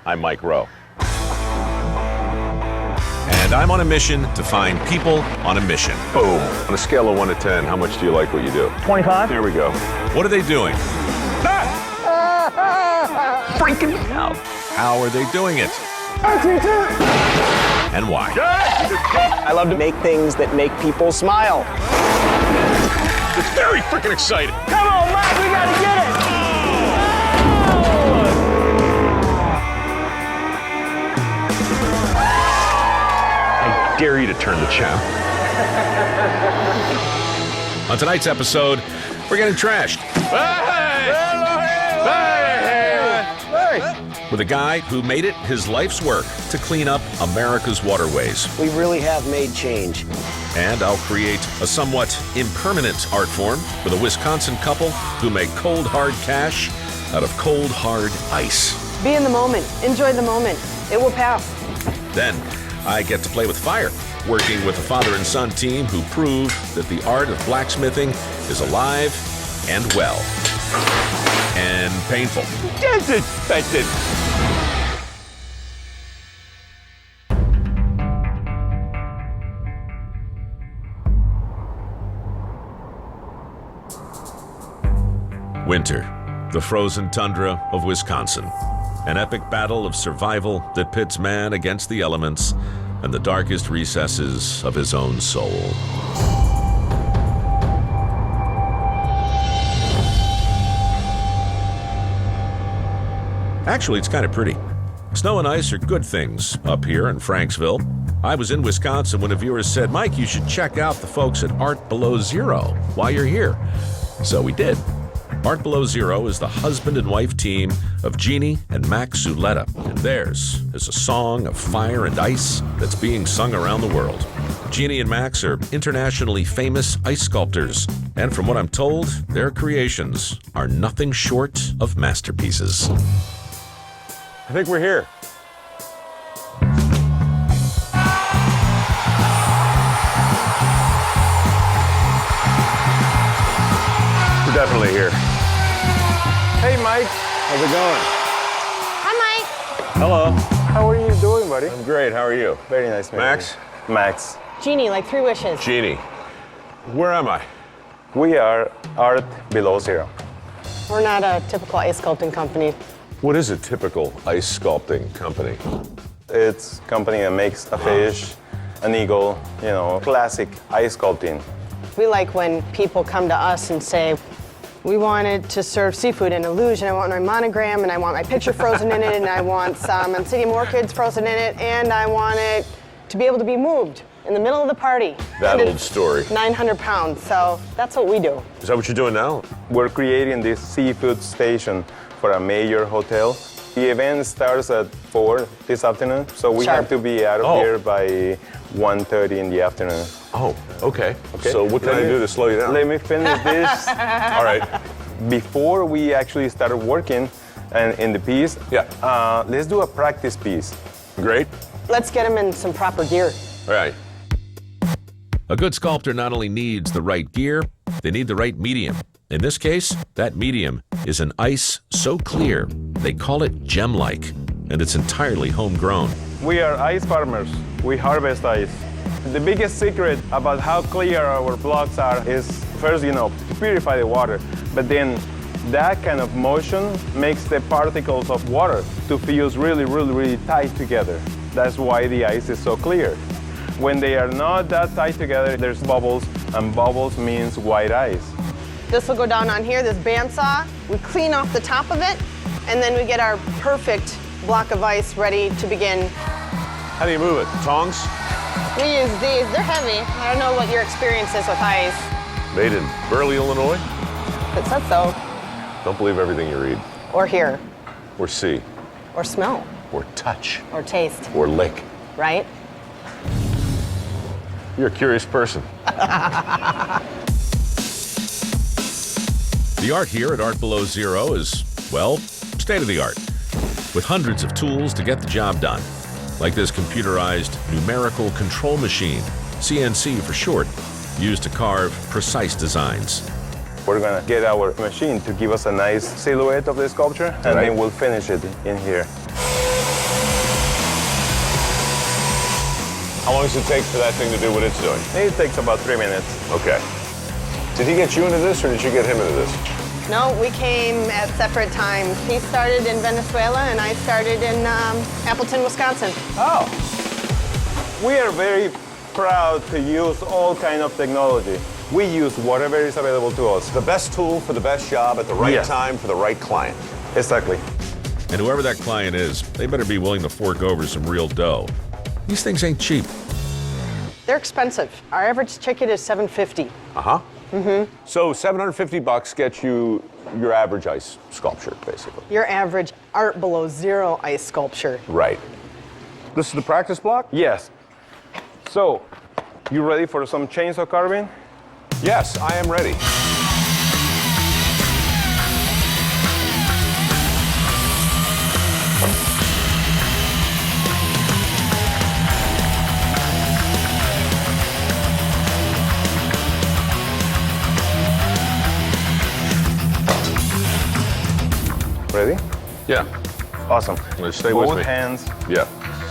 I'm Mike Rowe. And I'm on a mission to find people on a mission. Boom. On a scale of 1 to 10, how much do you like what you do? 25. There we go. What are they doing? Freaking out. How are they doing it? And why? I love to make things that make people smile. It's very freaking exciting. Come on, Mike, we gotta get it! I dare you to turn the channel. On tonight's episode, we're getting trashed. With a guy who made it his life's work to clean up America's waterways. We really have made change. And I'll create a somewhat impermanent art form with a Wisconsin couple who make cold, hard cash out of cold, hard ice. Be in the moment. Enjoy the moment. It will pass. Then I get to play with fire, working with a father and son team who prove that the art of blacksmithing is alive and well. And painful. As expected. Winter, the frozen tundra of Wisconsin. An epic battle of survival that pits man against the elements and the darkest recesses of his own soul. Actually, it's kind of pretty. Snow and ice are good things up here in Franksville. I was in Wisconsin when a viewer said, "Mike, you should check out the folks at Art Below Zero while you're here." So we did. Art Below Zero is the husband and wife team of Jeannie and Mike Zuleta, and theirs is a song of fire and ice that's being sung around the world. Jeannie and Max are internationally famous ice sculptors, and from what I'm told, their creations are nothing short of masterpieces. I think we're here. We're definitely here. Hey, Mike. How's it going? Hi, Mike. Hello. How are you doing, buddy? I'm great. How are you? Very nice meeting Max? you. Max. Jeannie, like 3 wishes. Jeannie, where am I? We are Art Below Zero. We're not a typical ice sculpting company. What is a typical ice sculpting company? It's a company that makes a fish, an eagle, classic ice sculpting. We like when people come to us and say, we wanted to serve seafood in Illusion. I want my monogram, and I want my picture frozen in it, and I want some Obsidian Orchids frozen in it, and I want it to be able to be moved in the middle of the party. That And old it's story. 900 pounds, so that's what we do. Is that what you're doing now? We're creating this seafood station for a major hotel. The event starts at 4 this afternoon, so we Sharp. have to be out of here by 1:30 in the afternoon. Oh, okay. Okay. So what can I do to slow you down? Let me finish this. All right. Before we actually started working and in the piece, Yeah. let's do a practice piece. Great. Let's get them in some proper gear. All right. A good sculptor not only needs the right gear, they need the right medium. In this case, that medium is an ice so clear, they call it gem-like, and it's entirely homegrown. We are ice farmers. We harvest ice. The biggest secret about how clear our blocks are is first, to purify the water, but then that kind of motion makes the particles of water to fuse really, really, really tight together. That's why the ice is so clear. When they are not that tight together, there's bubbles, and bubbles means white ice. This will go down on here, this bandsaw. We clean off the top of it, and then we get our perfect block of ice ready to begin. How do you move it? Tongs? We use these, they're heavy. I don't know what your experience is with ice. Made in Burley, Illinois? It says so. Don't believe everything you read. Or hear, Or see. or smell, Or touch. or taste, Or lick. right? You're a curious person. The art here at Art Below Zero is, well, state-of-the-art, with hundreds of tools to get the job done, like this computerized numerical control machine, CNC for short, used to carve precise designs. We're gonna get our machine to give us a nice silhouette of the sculpture, and then we'll finish it in here. How long does it take for that thing to do what it's doing? It takes about 3 minutes. Okay. Did he get you into this, or did you get him into this? No, we came at separate times. He started in Venezuela, and I started in Appleton, Wisconsin. Oh. We are very proud to use all kind of technology. We use whatever is available to us. The best tool for the best job at the right Yes. time for the right client. Exactly. And whoever that client is, they better be willing to fork over some real dough. These things ain't cheap. They're expensive. Our average ticket is $750. Uh-huh. Mm-hmm. So $750 gets you your average ice sculpture, basically. Your average art below zero ice sculpture. Right. This is the practice block? Yes. So, you ready for some chainsaw carving? Yes, I am ready. Ready? Yeah. Awesome. Stay with Both me. hands, Yeah.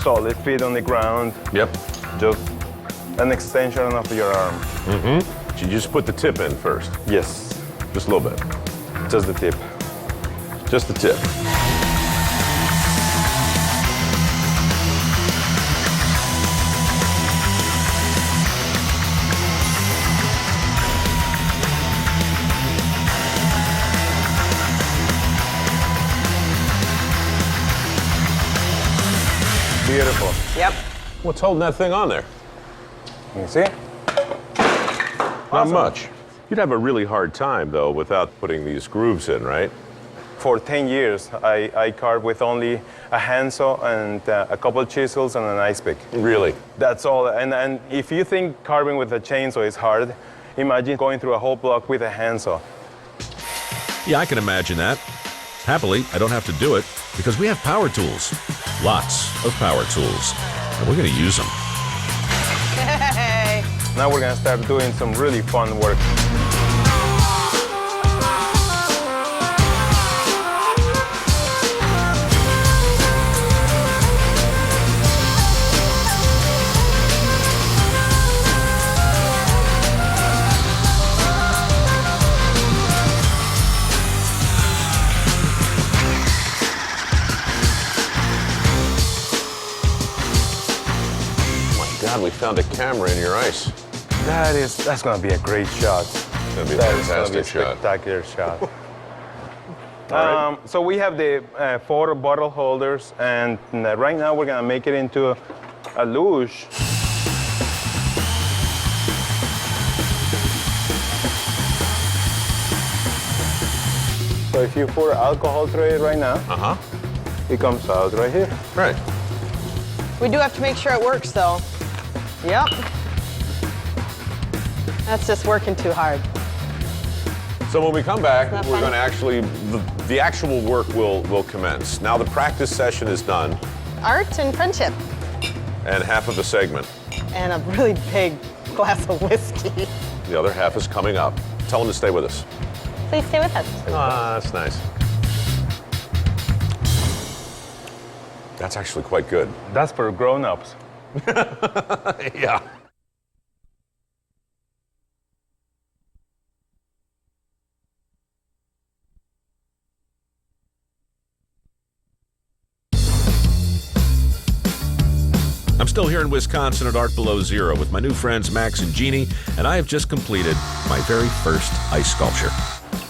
solid feet on the ground, Yep. just an extension of your arm. You just put the tip in first. Yes, Just a little bit. just the tip. Just the tip. Beautiful. Yep. What's holding that thing on there? You see? Not much. You'd have a really hard time, though, without putting these grooves in, right? For 10 years, I carved with only a handsaw and a couple chisels and an ice pick. Really? That's all. And if you think carving with a chainsaw is hard, imagine going through a whole block with a handsaw. Yeah, I can imagine that. Happily, I don't have to do it because we have power tools. Lots of power tools. And we're going to use them. Hey. Now we're gonna start doing some really fun work. God, we found a camera in your ice. That's gonna be a great shot. It's gonna be a That is gonna be a fantastic shot. spectacular shot. All right. So we have the 4 bottle holders, and right now we're gonna make it into a luge. So if you pour alcohol through it right now, it comes out right here. Right. We do have to make sure it works, though. Yep. That's just working too hard. So when we come back, Not we're fun. going to actually, the actual work will commence. Now the practice session is done, Art and friendship. and half of the segment. And a really big glass of whiskey. The other half is coming up. Tell them to stay with us. Please stay with us. Ah, that's nice. That's actually quite good. That's for grown-ups. Yeah. I'm still here in Wisconsin at Art Below Zero with my new friends Max and Jeannie, and I have just completed my very first ice sculpture.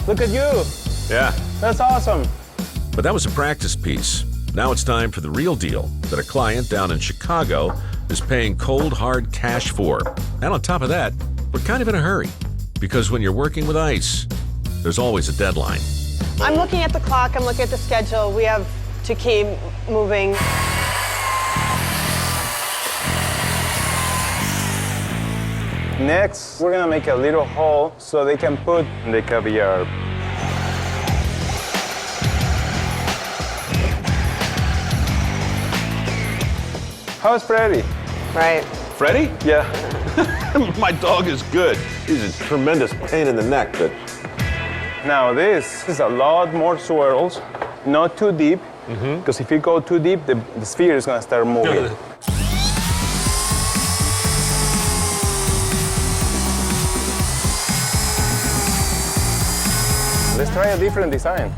Look at you. Yeah. That's awesome. But that was a practice piece. Now it's time for the real deal that a client down in Chicago is paying cold, hard cash for. And on top of that, we're kind of in a hurry. Because when you're working with ice, there's always a deadline. I'm looking at the clock, I'm looking at the schedule. We have to keep moving. Next, we're gonna make a little hole so they can put the caviar. How's Freddy? Right. Freddie? Yeah. My dog is good. He's a tremendous pain in the neck, but Now this is a lot more swirls, not too deep, because if you go too deep, the sphere is gonna start moving. Let's try a different design.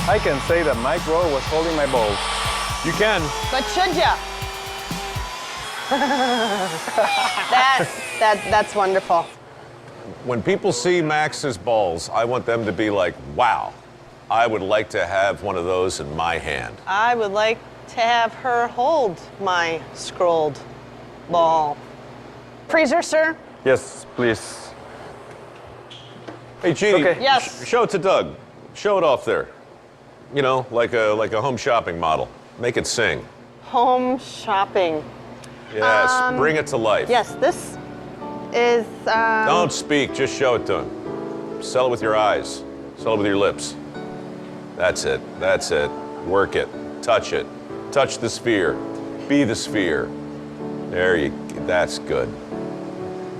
I can say that Mike Rowe was holding my balls. You can. But should ya? That's wonderful. When people see Max's balls, I want them to be like, wow, I would like to have one of those in my hand. I would like to have her hold my scrolled ball. Freezer, sir? Yes, please. Hey, Jeannie, Okay. Yes. show it to Doug. Show it off there. You know, like a home shopping model. Make it sing. Home shopping. Yes, bring it to life. Yes, this is. Don't speak, just show it to him. Sell it with your eyes. Sell it with your lips. That's it, that's it. Work it, touch it. Touch the sphere, be the sphere. That's good.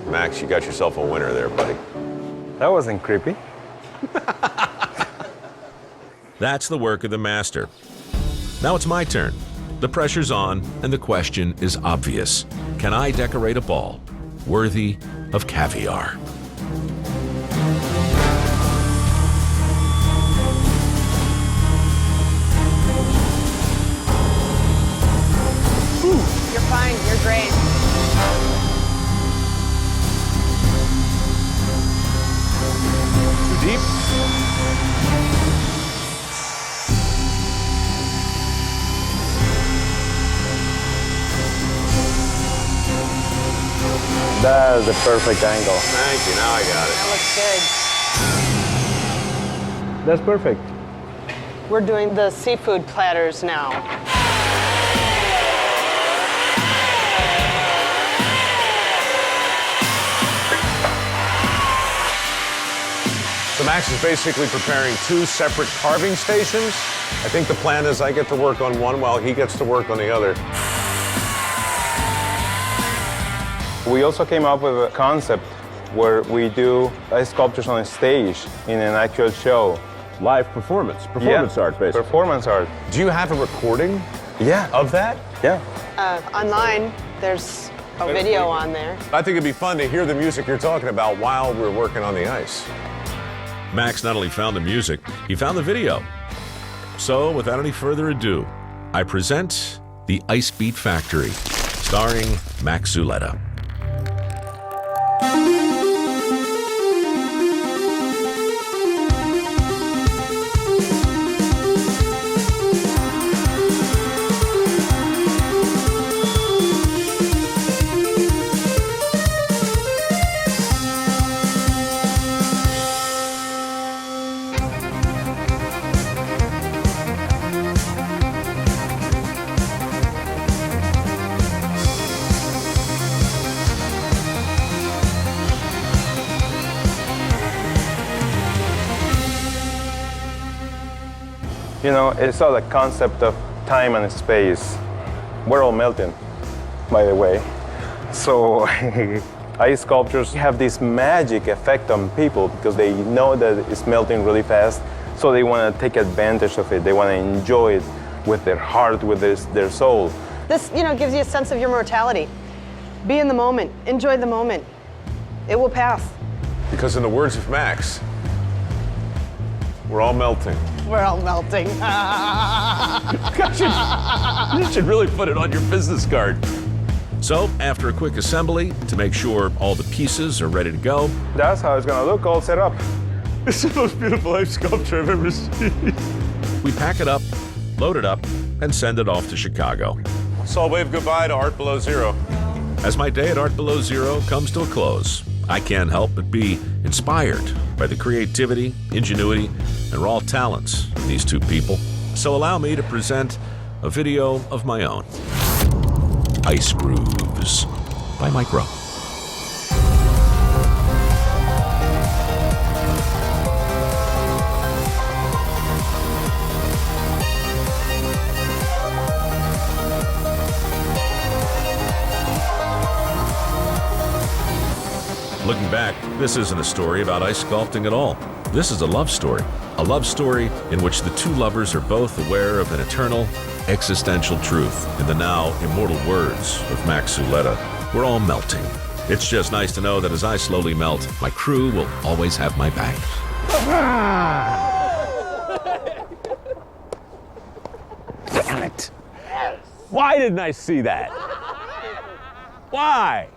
Max, you got yourself a winner there, buddy. That wasn't creepy. That's the work of the master. Now it's my turn. The pressure's on, and the question is obvious. Can I decorate a ball worthy of caviar? You're fine, you're great. Too deep? That's the perfect angle. Thank you, now I got it. That looks good. That's perfect. We're doing the seafood platters now. So Max is basically preparing two separate carving stations. I think the plan is I get to work on one while he gets to work on the other. We also came up with a concept where we do ice sculptures on a stage in an actual show. Live performance art, basically. Performance art. Do you have a recording Yeah. of that? Yeah. Online, there's a video on there. I think it'd be fun to hear the music you're talking about while we're working on the ice. Max not only found the music, he found the video. So, without any further ado, I present The Ice Beat Factory, starring Max Zuleta. You know, it's all a concept of time and space. We're all melting, by the way. So ice sculptures have this magic effect on people because they know that it's melting really fast, so they want to take advantage of it. They want to enjoy it with their heart, with their soul. This, gives you a sense of your mortality. Be in the moment, enjoy the moment. It will pass. Because in the words of Max, we're all melting. We're all melting. You should really put it on your business card. So, after a quick assembly to make sure all the pieces are ready to go, That's how it's gonna look all set up. It's the most beautiful ice sculpture I've ever seen. we pack it up, load it up, and send it off to Chicago. So I'll wave goodbye to Art Below Zero. As my day at Art Below Zero comes to a close, I can't help but be inspired by the creativity, ingenuity, and raw talents of these two people. So allow me to present a video of my own. Ice Grooves by Mike Rowe. Looking back, this isn't a story about ice sculpting at all. This is a love story in which the two lovers are both aware of an eternal, existential truth. In the now immortal words of Max Zuleta, we're all melting. It's just nice to know that as I slowly melt, my crew will always have my back. Damn it. Why didn't I see that? Why?